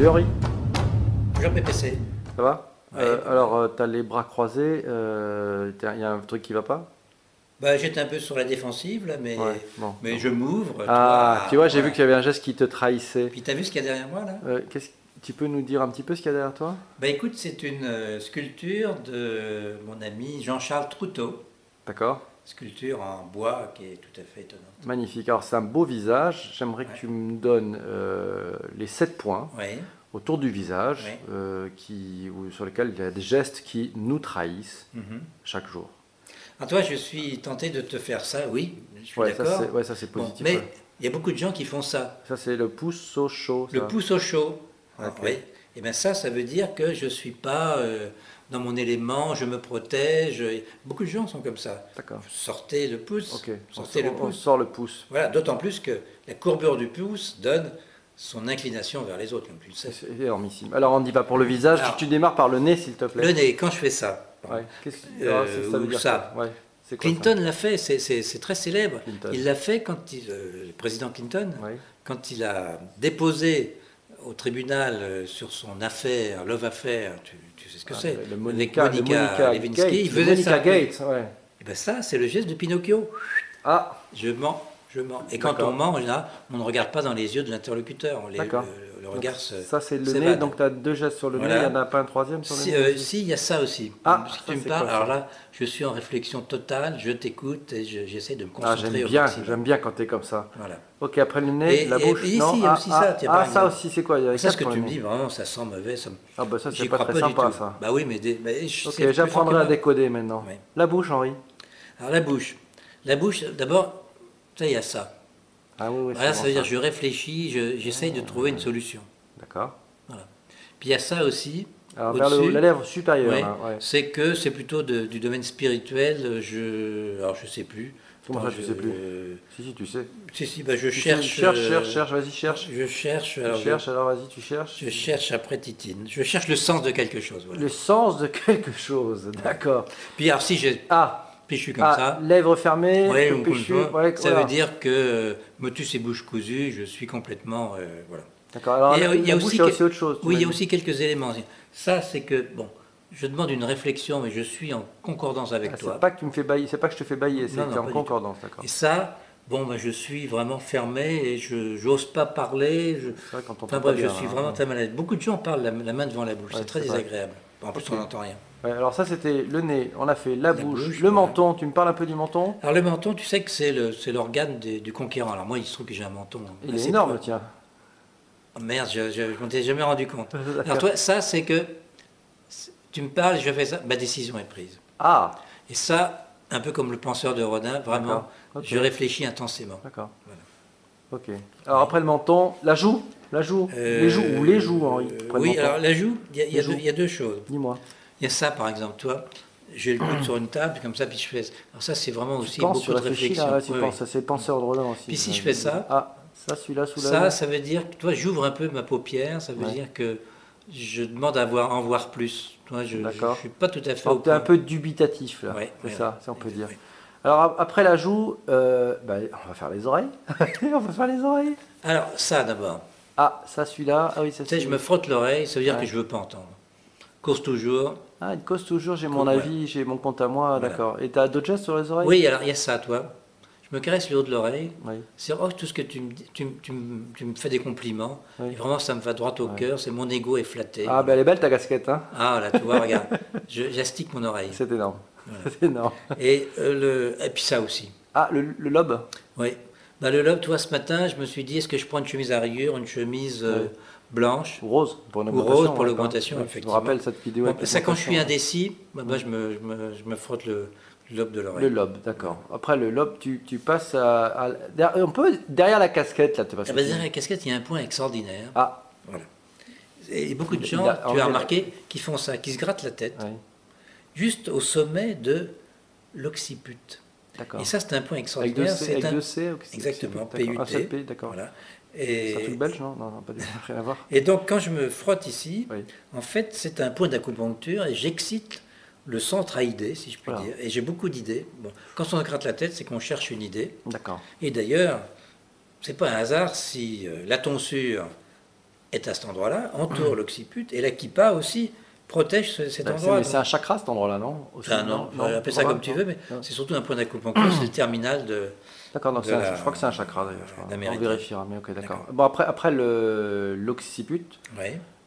Salut Henri, Bonjour PPC. ça va? Ouais. Alors, tu as les bras croisés, il y a un truc qui va pas? Bah, j'étais un peu sur la défensive là, Ouais, bon. mais je m'ouvre. Ah, tu vois, j'ai vu Voilà. qu'il y avait un geste qui te trahissait. Puis t'as vu ce qu'il y a derrière moi là? Tu peux nous dire un petit peu ce qu'il y a derrière toi? Bah écoute, c'est une sculpture de mon ami Jean-Charles Troutot. D'accord, Sculpture en bois qui est tout à fait étonnante. magnifique. Alors, c'est un beau visage. J'aimerais que Ouais. tu me donnes les 7 points Oui, autour du visage Ouais. sur lesquels il y a des gestes qui nous trahissent mhm. chaque jour. Alors toi, je suis tenté de te faire ça, oui, je suis Ouais, d'accord. ça c'est Bon, positif. mais Ouais. il y a beaucoup de gens qui font ça. Ça c'est le pouce au chaud. Le Ça. pouce au chaud. Ok. Oui. Et bien ça veut dire que je ne suis pas dans mon élément, je me protège. Beaucoup de gens sont comme ça. D'accord. Sortez le pouce. Ok. Sortez le On pouce. sort le pouce. Voilà, d'autant plus que la courbure du pouce donne son inclination vers les autres, comme tu le sais. C'est énormissime. Alors on y va pour le visage. Alors, tu démarres par le nez s'il te plaît. Le nez, quand je fais ça, Ouais. Ça veut ou dire ça. quoi? Ouais. C'est quoi Clinton l'a fait, c'est très célèbre. Clinton. Il l'a fait quand le président Clinton, ça? Ouais. quand il a déposé au tribunal sur son affaire, Love Affair, tu sais ce que c'est, Le avec Monica Monica Lewinsky, Gates, il le faisait Monica ça. Gates, ouais. Et ben ça, c'est le geste de Pinocchio. Ah, Je mens, je mens. Et quand D'accord. on ment, en général, on ne regarde pas dans les yeux de l'interlocuteur. D'accord. Le regard ça c'est le nez. s'évade. Donc tu as deux gestes sur le Voilà. nez. Il n'y en a pas un troisième sur le Si, nez? si, il y a ça aussi. Ah, Si ça, tu me c'est parles, quoi, ça? alors là, je suis en réflexion totale, je t'écoute et j'essaie de me Ah, concentrer au maximum. j'aime bien quand tu es comme ça. Voilà. Ok, après le nez, Et- la et- bouche, et ici, non? il y a aussi ça, tiens, par ça exemple. aussi, c'est quoi? Il y a Ça, ce quatre que tu me points. dis, vraiment, ça sent mauvais. Ah bah ça c'est J'y pas crois très pas sympa du tout. ça. Bah oui, mais, Ok, j'apprendrai à décoder maintenant. Oui. La bouche, Henri. Alors la bouche. La bouche, d'abord, ça, il y a ça. Ah oui, oui, Voilà, c'est ça bon, veut dire je réfléchis, j'essaye de trouver une solution. D'accord. Voilà. Puis il y a ça aussi. Alors vers Au-dessus, la lèvre supérieure. ouais, Là, ouais. c'est que c'est plutôt du domaine spirituel. Alors je sais plus. Comment ça, Attends, tu sais plus? Si, tu sais. Si, bah, je Tu sais, cherche. cherche, vas-y, cherche. Je cherche. Tu Alors, cherches, alors vas-y, tu cherches. je cherche après Titine. Je cherche le sens de quelque chose. Voilà. Le sens de quelque chose, d'accord. Puis alors si puis je suis comme ça. Lèvres fermées, Ouais, tout ou péchu, comme ça, ouais, ça voilà. veut dire que motus et bouche cousue, je suis complètement voilà. D'accord, alors Et il y a aussi autre chose. tu Oui, il y a m'as dit. aussi quelques éléments. Ça, c'est que bon, je demande une réflexion, mais je suis en concordance avec Ah, toi. c'est pas que tu me fais bailler, c'est pas que je te fais bailler, c'est Non, que non, tu es en pas du concordance, d'accord. Et ça, bon, ben, je suis vraiment fermé et je n'ose pas parler. C'est vrai quand on Enfin entend bref, pas je bien, suis hein. vraiment très malade. Beaucoup de gens parlent la main devant la bouche, Ouais, c'est très c'est vrai. désagréable. En plus, Ok. on n'entend rien. Ouais, alors ça c'était le nez, on a fait la bouche, bouche, le voilà. menton, tu me parles un peu du menton? Alors le menton, tu sais que c'est l'organe du conquérant. Alors moi, il se trouve que j'ai un menton. Il est assez énorme, poids. tiens. Oh, merde, je m'en étais jamais rendu compte. D'accord. Alors toi, ça, c'est que tu me parles, je fais ça, ma décision est prise. Ah, Et ça, un peu comme le penseur de Rodin, vraiment, D'accord. Ok. je réfléchis intensément. d'accord. Voilà. Ok. Alors après le menton, la joue, les joues, ou les joues, Henri. après le Oui, menton. alors la joue, Les joues. il y a deux choses. Dis-moi. Il y a ça, par exemple, toi, j'ai le coude sur une table, comme ça, puis je fais. Alors ça, c'est vraiment aussi Tu penses, tu beaucoup de réfléchis réflexion. là, tu Oui, penses, oui. c'est le penseur de Rodin aussi. Puis si je fais ça, Ah, ça celui-là sous la Ça veut dire que toi, j'ouvre un peu ma paupière, ça veut Ouais. dire que je demande à en voir plus. Toi, je ne D'accord. suis pas tout à fait Donc au tu es un point. peu dubitatif là, Ouais, c'est ouais, ça, ouais. ça on peut dire. Ouais. Alors après la joue, on va faire les oreilles. On va faire les oreilles. Alors, ça d'abord. Ah, ça celui-là, ah oui, ça Tu sais, c'est- je me frotte l'oreille, ça veut dire Ouais. que je ne veux pas entendre. Cause toujours. Ah, une cause toujours, j'ai mon Ouais. avis, j'ai mon compte à moi, Voilà. d'accord. Et t'as d'autres gestes sur les oreilles? Oui, alors il y a ça, toi. Je me caresse le haut de l'oreille. Oui. C'est tout ce que tu me dis, tu me fais des compliments. Oui. Et vraiment, ça me va droit au Ouais. cœur. C'est mon ego est flatté. Ah, ben elle est belle ta casquette, hein. Ah, là, tu vois, regarde. J'astique mon oreille. C'est énorme. Voilà. C'est énorme. Et puis ça aussi. Ah, le lobe? Oui. Bah, le lobe, toi, ce matin, je me suis dit, est-ce que je prends une chemise à rayures, une chemise Ouais. blanche Ou rose pour une ou augmentation. rose pour ouais, l'augmentation, ouais. Je me effectivement. rappelle cette vidéo. Bon, avec ça, quand je suis l'augmentation. indécis, bah, je me frotte le lobe de Le l'oreille. lobe, d'accord. Après le lobe, tu passes on peut derrière la casquette là, tu passes. Ah bah, derrière la casquette, il y a un point extraordinaire. Ah, Voilà. Et beaucoup de Il gens, a- tu as en- remarqué, qui font ça, qui se grattent la tête, oui, juste au sommet de l'occiput. d'accord. Et ça, c'est un point Avec extraordinaire. deux C, avec un... deux C, ok, c'est- Exactement, d'accord. Ah, PUT. c'est le P, d'accord. Voilà. C'est un Et... truc belge, non? Non, pas rien à voir. et donc, quand je me frotte ici, Oui. en fait, c'est un point d'acupuncture et j'excite le centre à idées, si je puis Voilà. dire. Et j'ai beaucoup d'idées. Bon, quand on se gratte la tête, c'est qu'on cherche une idée. D'accord. Et d'ailleurs, c'est pas un hasard si la tonsure est à cet endroit-là, entoure l'occiput, et la kippa aussi protège cet endroit. Mais c'est un chakra cet endroit-là, non? Non, appelle ça comme tu veux, mais c'est surtout un point d'acupuncture, c'est le terminal de... D'accord, je crois que c'est un chakra d'ailleurs. On vérifiera, mais ok, d'accord. Bon, après l'occiput,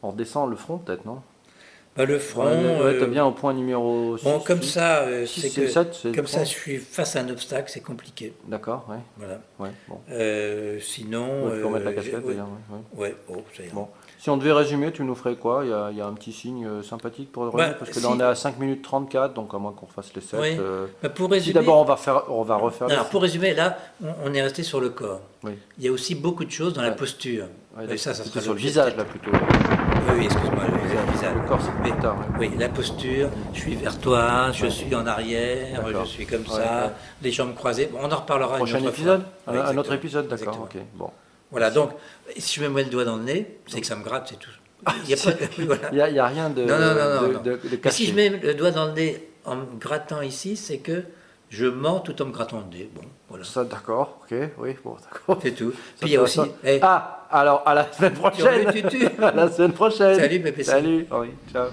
on redescend le front peut-être, non? Le front... tu es bien au point numéro 6. Bon, comme ça, c'est que... 7, comme ça, je suis face à un obstacle, c'est compliqué. D'accord, oui. Voilà. Ouais, bon. Sinon... tu peux remettre la casquette d'ailleurs. Ouais, ça ira. Bon. Si on devait résumer, tu nous ferais quoi? Il y a un petit signe sympathique pour le résumer, parce que là on est à 5 minutes 34, donc à moins qu'on fasse les 7. Oui. Pour résumer, si d'abord on va refaire. Alors, pour résumer, là, on est resté sur le corps. Oui. Il y a aussi beaucoup de choses dans la posture. Ça sera sur le visage là plutôt. Oui, excuse-moi, le visage. Le corps c'est plus tard. Oui, la posture, je suis vers toi, je suis en arrière, je suis comme ça, les jambes croisées. Bon, on en reparlera prochain épisode. Un autre épisode, d'accord. Ok, bon. Voilà, donc, si je me mets le doigt dans le nez, c'est que ça me gratte, c'est tout. Il n'y a rien de, de caché. Si je mets le doigt dans le nez en me grattant ici, c'est que je mens tout en me grattant le nez. Bon, voilà. Ça, d'accord, ok, oui, bon, d'accord. C'est tout. Puis il y a aussi... alors, à la semaine prochaine. À la semaine prochaine. Salut, Pépé. Salut, oui, ciao.